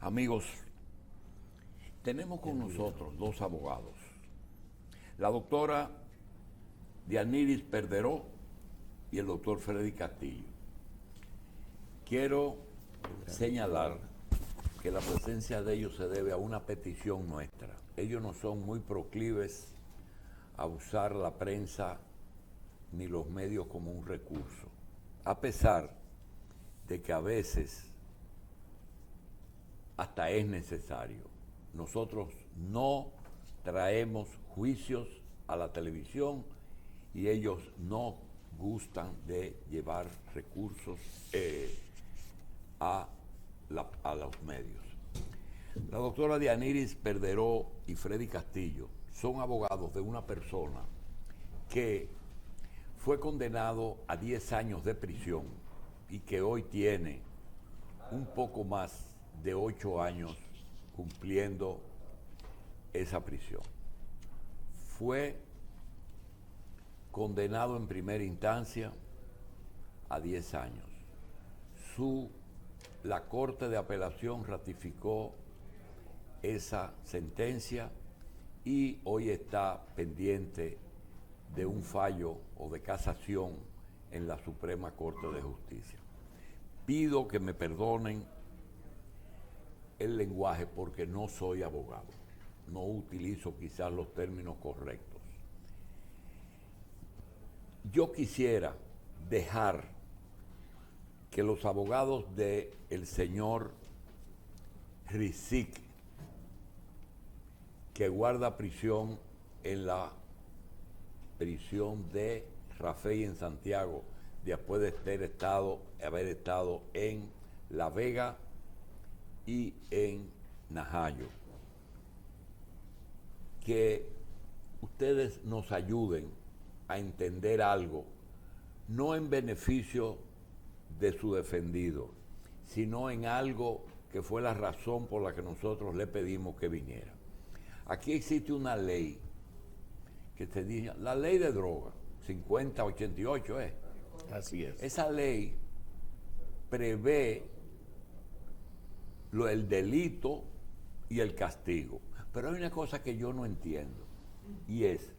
Amigos, tenemos con nosotros dos abogados. La doctora Dianiris Perderó y el doctor Freddy Castillo. Quiero señalar que la presencia de ellos se debe a una petición nuestra. Ellos no son muy proclives a usar la prensa ni los medios como un recurso, a pesar de que a veces hasta es necesario. Nosotros no traemos juicios a la televisión y ellos no gustan de llevar recursos a los medios. La doctora Dianiris Perderó y Freddy Castillo son abogados de una persona que fue condenado a 10 años de prisión y que hoy tiene un poco más de 8 años cumpliendo esa prisión. Fue condenado en primera instancia a 10 años. La Corte de Apelación ratificó esa sentencia y hoy está pendiente de un fallo o de casación en la Suprema Corte de Justicia. Pido que me perdonen el lenguaje porque no soy abogado, no utilizo quizás los términos correctos. Yo quisiera dejar que los abogados del señor Rizik, que guarda prisión en la prisión de Rafey en Santiago, después de haber estado en La Vega y en Najayo, que ustedes nos ayuden a entender algo, no en beneficio de su defendido, sino en algo que fue la razón por la que nosotros le pedimos que viniera. Aquí existe una ley que se dice, la ley de droga, 5088 es. Así es. Esa ley prevé el delito y el castigo. Pero hay una cosa que yo no entiendo, y es,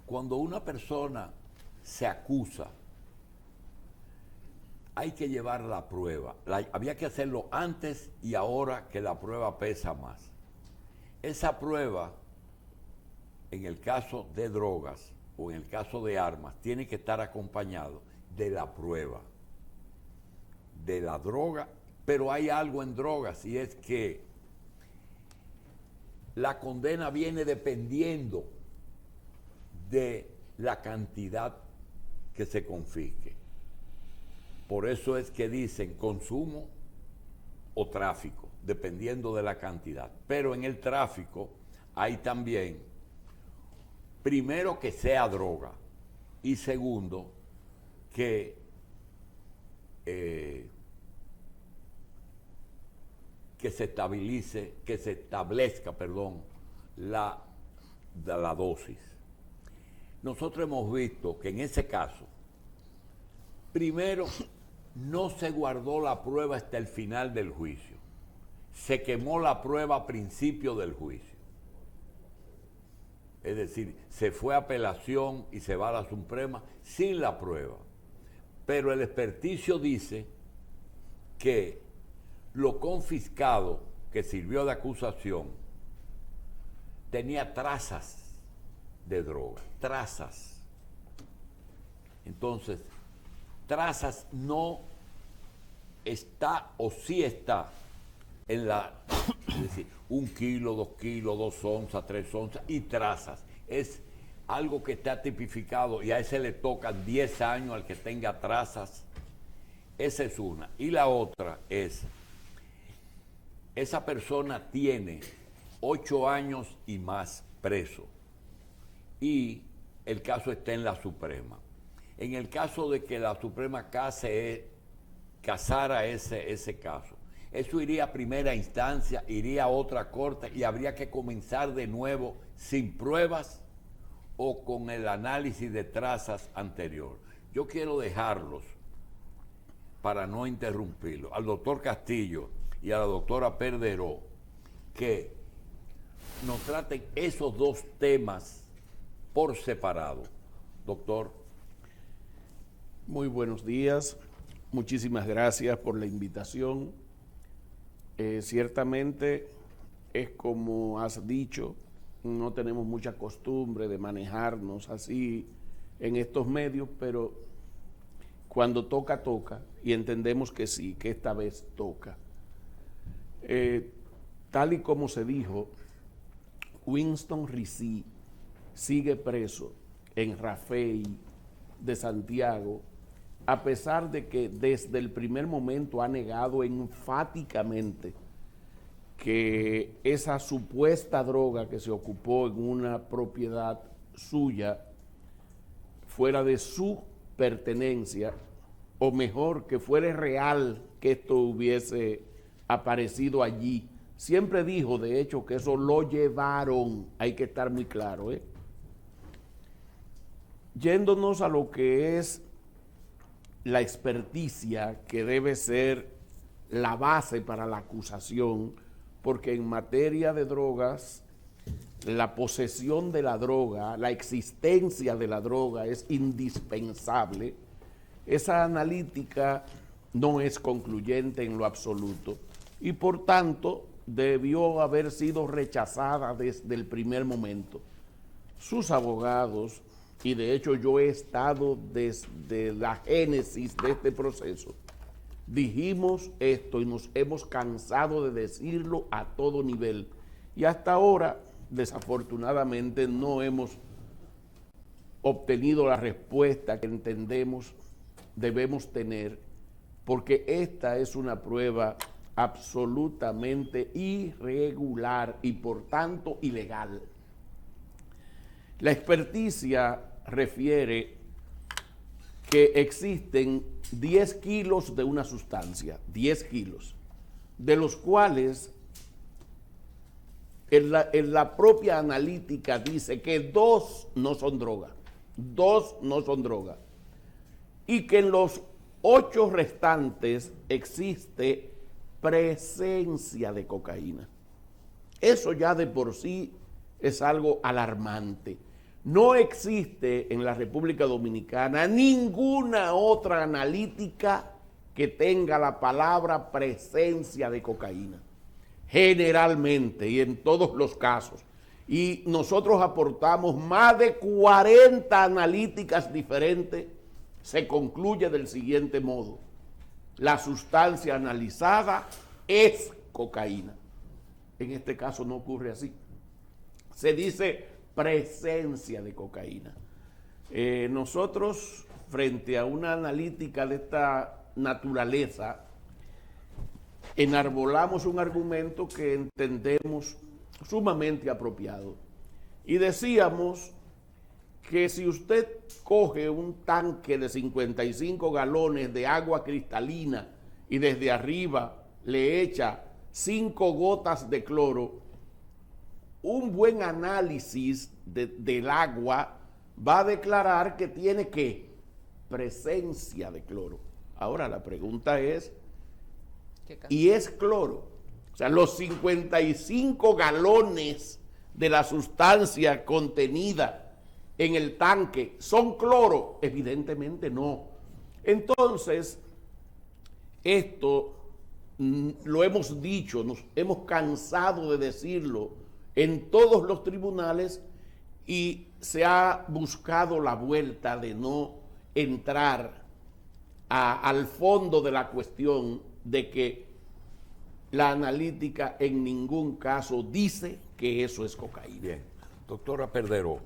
cuando una persona se acusa, hay que llevar la prueba. Había que hacerlo antes y ahora que la prueba pesa más. Esa prueba, en el caso de drogas o en el caso de armas, tiene que estar acompañado de la prueba de la droga. Pero hay algo en drogas y es que la condena viene dependiendo de la cantidad que se confisque. Por eso es que dicen consumo o tráfico, dependiendo de la cantidad. Pero en el tráfico hay también, primero, que sea droga y segundo, que se establezca la dosis. Nosotros hemos visto que en ese caso, primero, no se guardó la prueba hasta el final del juicio. Se quemó la prueba a principio del juicio. Es decir, se fue a apelación y se va a la Suprema sin la prueba. Pero el experticio dice que lo confiscado que sirvió de acusación tenía trazas de droga, trazas. Entonces, trazas no está o sí está en es decir, 1 kilo, 2 kilos, 2 onzas, 3 onzas y trazas. Es algo que está tipificado y a ese le tocan 10 años al que tenga trazas. Esa es una. Y la otra es, esa persona tiene 8 años y más preso y el caso está en la Suprema. En el caso de que la Suprema casara ese caso, eso iría a primera instancia, iría a otra corte y habría que comenzar de nuevo sin pruebas o con el análisis de trazas anterior. Yo quiero dejarlos, para no interrumpirlo, al doctor Castillo y a la doctora Perderó que nos traten esos dos temas por separado. Doctor. Muy buenos días, muchísimas gracias por la invitación. Ciertamente es como has dicho, no tenemos mucha costumbre de manejarnos así en estos medios, pero cuando toca, toca, y entendemos que sí, que esta vez toca. Tal y como se dijo, Winston Ricí sigue preso en Rafey de Santiago, a pesar de que desde el primer momento ha negado enfáticamente que esa supuesta droga que se ocupó en una propiedad suya fuera de su pertenencia, o mejor, que fuera real que esto hubiese aparecido allí. Siempre dijo, de hecho, que eso lo llevaron, hay que estar muy claro, Yéndonos a lo que es la experticia, que debe ser la base para la acusación, porque en materia de drogas, la posesión de la droga, la existencia de la droga es indispensable. Esa analítica no es concluyente en lo absoluto y por tanto debió haber sido rechazada desde el primer momento. Sus abogados, y de hecho yo he estado desde la génesis de este proceso, dijimos esto y nos hemos cansado de decirlo a todo nivel. Y hasta ahora, desafortunadamente, no hemos obtenido la respuesta que entendemos debemos tener, porque esta es una prueba absolutamente irregular y por tanto ilegal. La experticia refiere que existen 10 kilos de una sustancia, 10 kilos, de los cuales en la propia analítica dice que 2 no son droga, 2 no son droga, y que en los 8 restantes existe presencia de cocaína. Eso ya de por sí es algo alarmante. No existe en la República Dominicana ninguna otra analítica que tenga la palabra presencia de cocaína, generalmente y en todos los casos. Y nosotros aportamos más de 40 analíticas diferentes. Se concluye del siguiente modo: la sustancia analizada es cocaína. En este caso no ocurre así. Se dice presencia de cocaína. Nosotros, frente a una analítica de esta naturaleza, enarbolamos un argumento que entendemos sumamente apropiado. Y decíamos que si usted coge un tanque de 55 galones de agua cristalina y desde arriba le echa 5 gotas de cloro, un buen análisis del agua va a declarar que tiene ¿qué? Presencia de cloro. Ahora la pregunta es, ¿y es cloro? O sea, los 55 galones de la sustancia contenida en el tanque ¿son cloro? Evidentemente no. Entonces, esto lo hemos dicho, nos hemos cansado de decirlo en todos los tribunales y se ha buscado la vuelta de no entrar al fondo de la cuestión de que la analítica en ningún caso dice que eso es cocaína. Bien, doctora Perderó,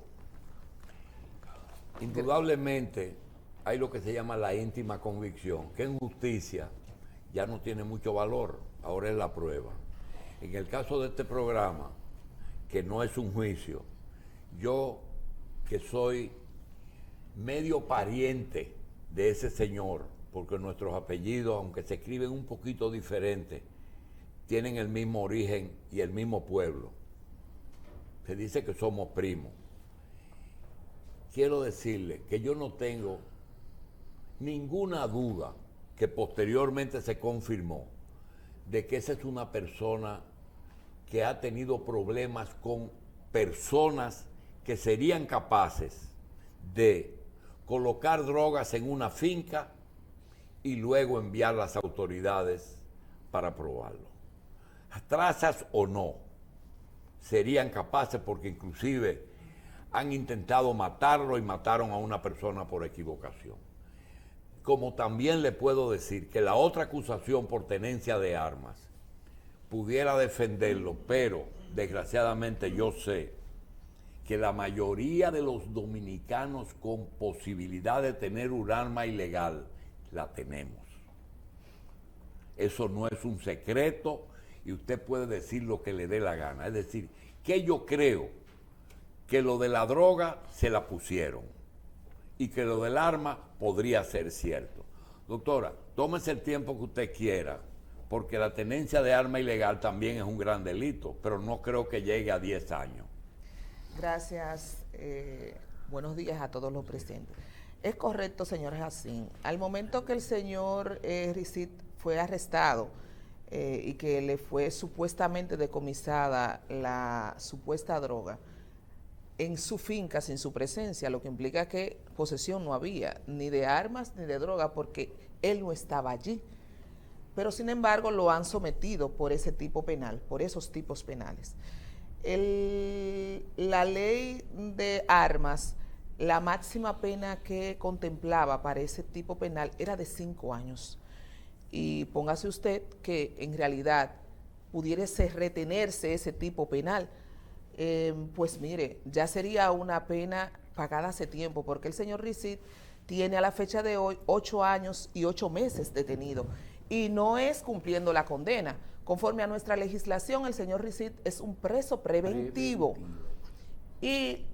indudablemente hay lo que se llama la íntima convicción, que en justicia ya no tiene mucho valor, ahora es la prueba. En el caso de este programa, que no es un juicio, yo que soy medio pariente de ese señor, porque nuestros apellidos, aunque se escriben un poquito diferente, tienen el mismo origen y el mismo pueblo. Se dice que somos primos. Quiero decirle que yo no tengo ninguna duda, que posteriormente se confirmó, de que esa es una persona que ha tenido problemas con personas que serían capaces de colocar drogas en una finca y luego enviar a las autoridades para probarlo. Trazas o no, serían capaces porque inclusive han intentado matarlo y mataron a una persona por equivocación. Como también le puedo decir que la otra acusación por tenencia de armas pudiera defenderlo, pero desgraciadamente yo sé que la mayoría de los dominicanos con posibilidad de tener un arma ilegal la tenemos. Eso no es un secreto y usted puede decir lo que le dé la gana. Es decir, que yo creo que lo de la droga se la pusieron y que lo del arma podría ser cierto. Doctora, tómese el tiempo que usted quiera, porque la tenencia de arma ilegal también es un gran delito, pero no creo que llegue a 10 años. Gracias. Buenos días a todos los presentes. Es correcto, señor Jacín. Al momento que el señor Ricit fue arrestado y que le fue supuestamente decomisada la supuesta droga en su finca sin su presencia, lo que implica que posesión no había, ni de armas ni de droga, porque él no estaba allí. Pero sin embargo lo han sometido por ese tipo penal, por esos tipos penales. La ley de armas, la máxima pena que contemplaba para ese tipo penal era de 5 años. Y póngase usted que en realidad pudiese retenerse ese tipo penal, pues mire, ya sería una pena pagada hace tiempo, porque el señor Ricit tiene a la fecha de hoy 8 años y 8 meses detenido, y no es cumpliendo la condena. Conforme a nuestra legislación, el señor Ricit es un preso preventivo. Y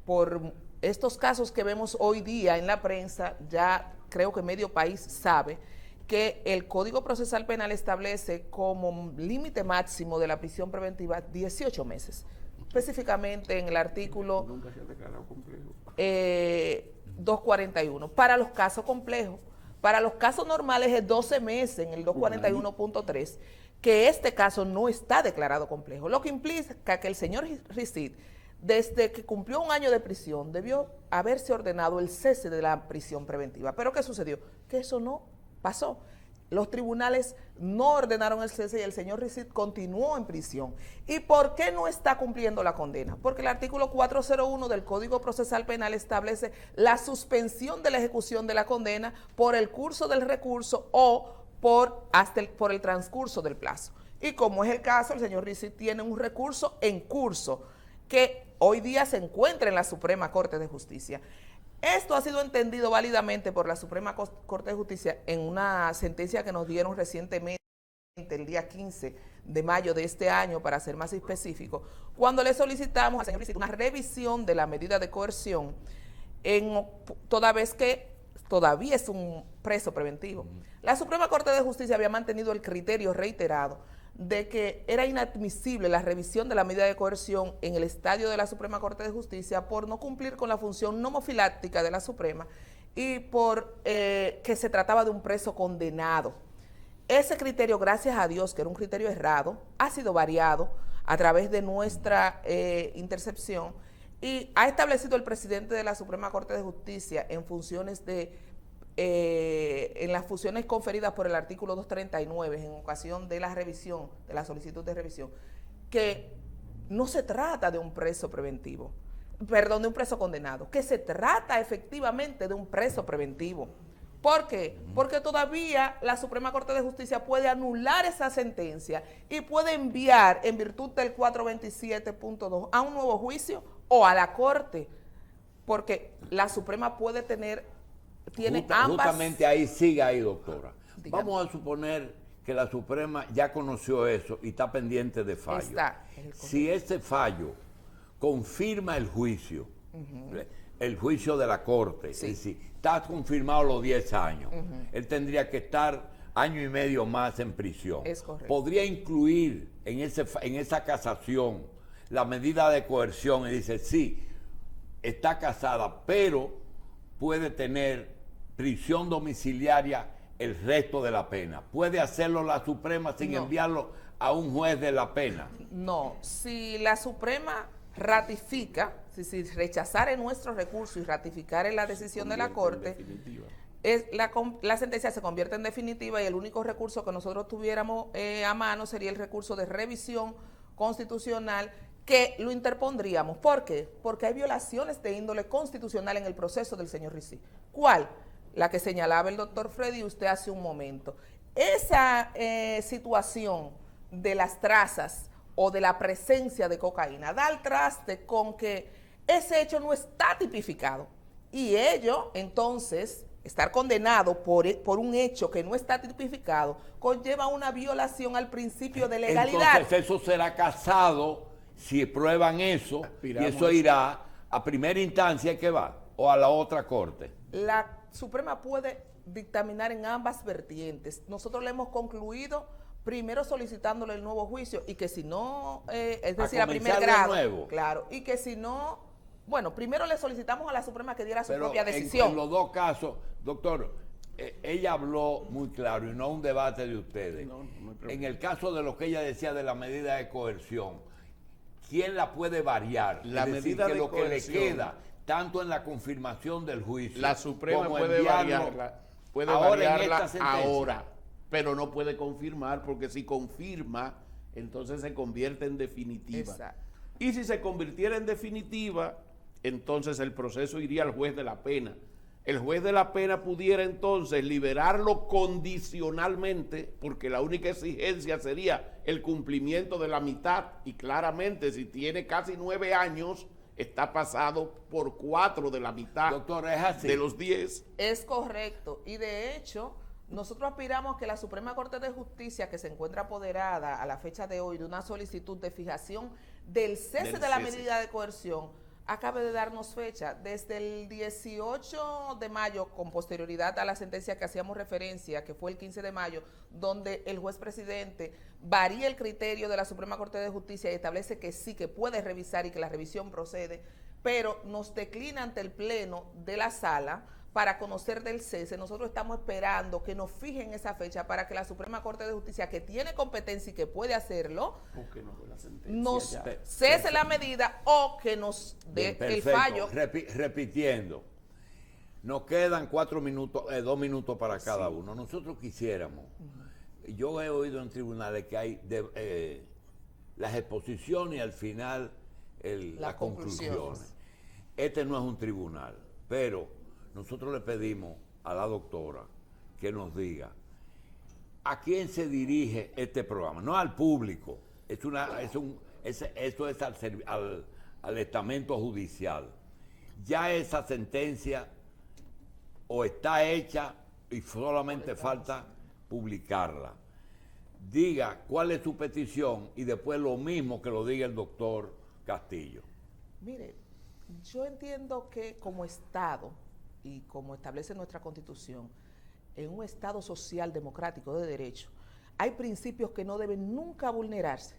por estos casos que vemos hoy día en la prensa, ya creo que medio país sabe que el Código Procesal Penal establece como límite máximo de la prisión preventiva 18 meses. Específicamente en el artículo 241, para los casos complejos. Para los casos normales es 12 meses en el 241.3, que este caso no está declarado complejo, lo que implica que el señor Ricit, desde que cumplió 1 año de prisión, debió haberse ordenado el cese de la prisión preventiva. ¿Pero qué sucedió? Que eso no pasó. Los tribunales no ordenaron el cese y el señor Ricit continuó en prisión. ¿Y por qué no está cumpliendo la condena? Porque el artículo 401 del Código Procesal Penal establece la suspensión de la ejecución de la condena por el curso del recurso o por el transcurso del plazo. Y como es el caso, el señor Ricit tiene un recurso en curso que hoy día se encuentra en la Suprema Corte de Justicia. Esto ha sido entendido válidamente por la Suprema Corte de Justicia en una sentencia que nos dieron recientemente, el día 15 de mayo de este año, para ser más específico, cuando le solicitamos al señor Ricit una revisión de la medida de coerción, toda vez que todavía es un preso preventivo. La Suprema Corte de Justicia había mantenido el criterio reiterado de que era inadmisible la revisión de la medida de coerción en el estadio de la Suprema Corte de Justicia por no cumplir con la función nomofiláctica de la Suprema y por que se trataba de un preso condenado. Ese criterio, gracias a Dios, que era un criterio errado, ha sido variado a través de nuestra intercepción y ha establecido el presidente de la Suprema Corte de Justicia en funciones en las funciones conferidas por el artículo 239 en ocasión de la revisión, de la solicitud de revisión, que no se trata de un preso preventivo, perdón, de un preso condenado, que se trata efectivamente de un preso preventivo. ¿Por qué? Porque todavía la Suprema Corte de Justicia puede anular esa sentencia y puede enviar, en virtud del 427.2, a un nuevo juicio o a la Corte, porque la Suprema puede tiene ambas. Justamente ahí, siga ahí, doctora. Dígame. Vamos a suponer que la Suprema ya conoció eso y está pendiente de fallo. Si ese fallo confirma el juicio, el juicio de la Corte, sí, es decir, está confirmado los 10 años, él tendría que estar 1 año y medio más en prisión. Es correcto. Podría incluir en esa casación la medida de coerción y dice, sí, está casada, pero puede tener prisión domiciliaria el resto de la pena. ¿Puede hacerlo la Suprema sin No. enviarlo a un juez de la pena? No, si la Suprema ratifica, si rechazara nuestro recurso y ratificara la decisión de la Corte, la sentencia se convierte en definitiva y el único recurso que nosotros tuviéramos a mano sería el recurso de revisión constitucional, que lo interpondríamos. ¿Por qué? Porque hay violaciones de índole constitucional en el proceso del señor Ricí. ¿Cuál? La que señalaba el doctor Freddy usted hace un momento. Esa situación de las trazas o de la presencia de cocaína da al traste con que ese hecho no está tipificado. Y ello, entonces, estar condenado por un hecho que no está tipificado, conlleva una violación al principio de legalidad. Entonces eso será casado si prueban eso, Aspiramos. y eso irá a primera instancia que va, o a la otra corte. La Suprema puede dictaminar en ambas vertientes. Nosotros le hemos concluido primero solicitándole el nuevo juicio y que si no, es decir, a primer comenzar de grado, nuevo. claro, y que si no, bueno, primero le solicitamos a la Suprema que diera su Pero propia en decisión. los dos casos, doctor, ella habló muy claro y no un debate de ustedes. No hay problema. En el caso de lo que ella decía de la medida de coerción, ¿quién la puede variar? La Es decir, medida que de lo que le coerción, queda, tanto en la confirmación del juicio, La Suprema como puede enviarlo variarla, en esta sentencia. ahora, pero no puede confirmar, porque si confirma, entonces se convierte en definitiva. Exacto. Y si se convirtiera en definitiva, entonces el proceso iría al juez de la pena. El juez de la pena pudiera entonces liberarlo condicionalmente, porque la única exigencia sería el cumplimiento de la mitad, y claramente si tiene casi 9 años, está pasado por 4 de la mitad. Doctor, es así. De los 10. Es correcto. Y de hecho, nosotros aspiramos que la Suprema Corte de Justicia, que se encuentra apoderada a la fecha de hoy de una solicitud de fijación del cese Del de la cese. medida de coerción, acabe de darnos fecha. Desde el 18 de mayo, con posterioridad a la sentencia que hacíamos referencia, que fue el 15 de mayo, donde el juez presidente varía el criterio de la Suprema Corte de Justicia y establece que sí, que puede revisar y que la revisión procede, pero nos declina ante el Pleno de la Sala para conocer del cese. Nosotros estamos esperando que nos fijen esa fecha para que la Suprema Corte de Justicia, que tiene competencia y que puede hacerlo, Porque no fue la sentencia nos ya. cese la medida o que nos dé Bien, el perfecto. fallo. Repitiendo, nos quedan 4 minutos, 2 minutos para cada uno. Nosotros quisiéramos, yo he oído en tribunales que hay las exposiciones y al final las conclusiones. Este no es un tribunal, pero nosotros le pedimos a la doctora que nos diga a quién se dirige este programa, no al público, esto es al estamento judicial. Ya esa sentencia o está hecha y solamente falta publicarla. Diga cuál es su petición y después lo mismo que lo diga el doctor Castillo. Mire, yo entiendo que como Estado y como establece nuestra Constitución, en un Estado social democrático de derecho, hay principios que no deben nunca vulnerarse.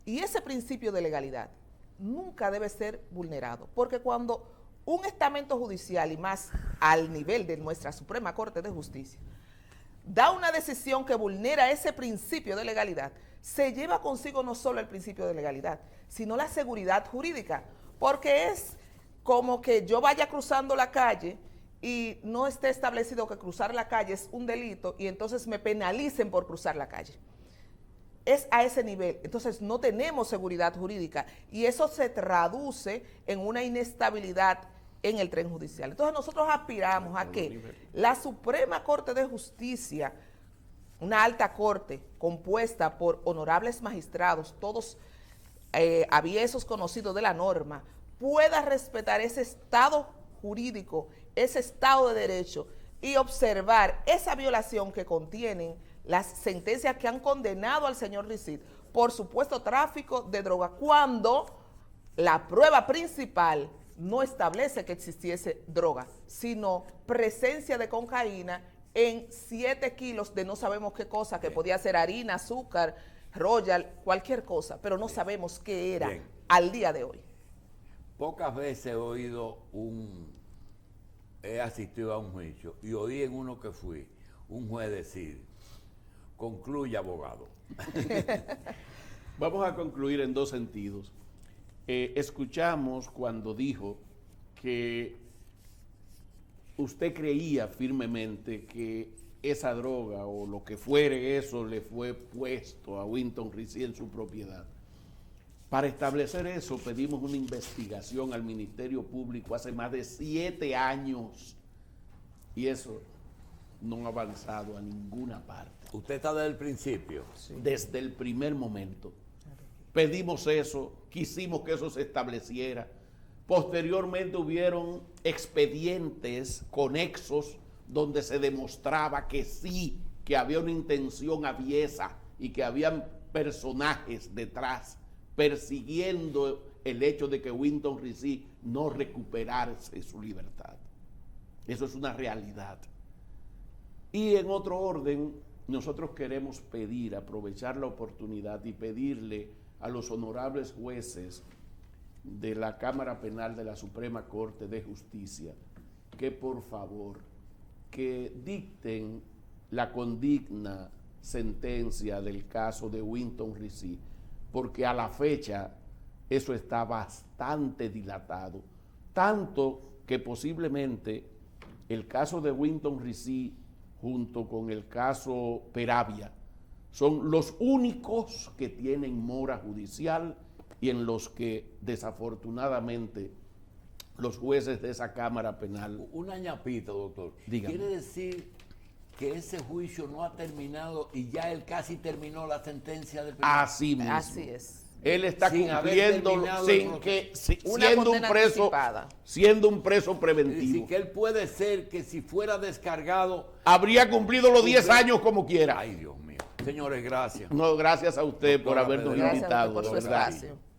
Y ese principio de legalidad nunca debe ser vulnerado, porque cuando un estamento judicial, y más al nivel de nuestra Suprema Corte de Justicia, da una decisión que vulnera ese principio de legalidad, se lleva consigo no solo el principio de legalidad, sino la seguridad jurídica, porque es como que yo vaya cruzando la calle y no esté establecido que cruzar la calle es un delito y entonces me penalicen por cruzar la calle. Es a ese nivel. Entonces no tenemos seguridad jurídica y eso se traduce en una inestabilidad en el tren judicial. Entonces nosotros aspiramos a que la Suprema Corte de Justicia, una alta corte compuesta por honorables magistrados, todos aviesos conocidos de la norma, pueda respetar ese estado jurídico, ese estado de derecho y observar esa violación que contienen las sentencias que han condenado al señor Ricí por supuesto tráfico de droga, cuando la prueba principal no establece que existiese droga, sino presencia de cocaína en 7 kilos de no sabemos qué cosa, que podía ser harina, azúcar, royal, cualquier cosa, pero no sabemos qué era al día de hoy. Pocas veces he asistido a un juicio y oí en uno que fui un juez decide. Concluye, abogado. Vamos a concluir en dos sentidos. Escuchamos cuando dijo que usted creía firmemente que esa droga o lo que fuere eso le fue puesto a Winton Rici en su propiedad. Para establecer eso pedimos una investigación al Ministerio Público hace más de 7 años y eso no ha avanzado a ninguna parte. Usted está desde el principio. Desde el primer momento. Pedimos eso, quisimos que eso se estableciera. Posteriormente hubieron expedientes conexos donde se demostraba que sí, que había una intención aviesa y que habían personajes detrás persiguiendo el hecho de que Winton Rici no recuperase su libertad. Eso es una realidad. Y en otro orden, nosotros queremos pedir, aprovechar la oportunidad y pedirle a los honorables jueces de la Cámara Penal de la Suprema Corte de Justicia que por favor que dicten la condigna sentencia del caso de Winton Rici, porque a la fecha eso está bastante dilatado, tanto que posiblemente el caso de Winton Rici junto con el caso Peravia son los únicos que tienen mora judicial y en los que desafortunadamente los jueces de esa Cámara Penal... Una ñapita, doctor. Dígame. Quiere decir que ese juicio no ha terminado y ya él casi terminó la sentencia del primer... Así mismo. Así es. Él está Sin haber cumpliendo terminado sin el que Una condena anticipada. siendo un preso Es decir, preventivo. que él puede ser que si fuera descargado... Habría cumplido los 10 años como quiera. Ay, Dios mío. Señores, gracias. No, gracias a usted por Doctora habernos Pedro. Gracias a usted invitado. por de su verdad. espacio.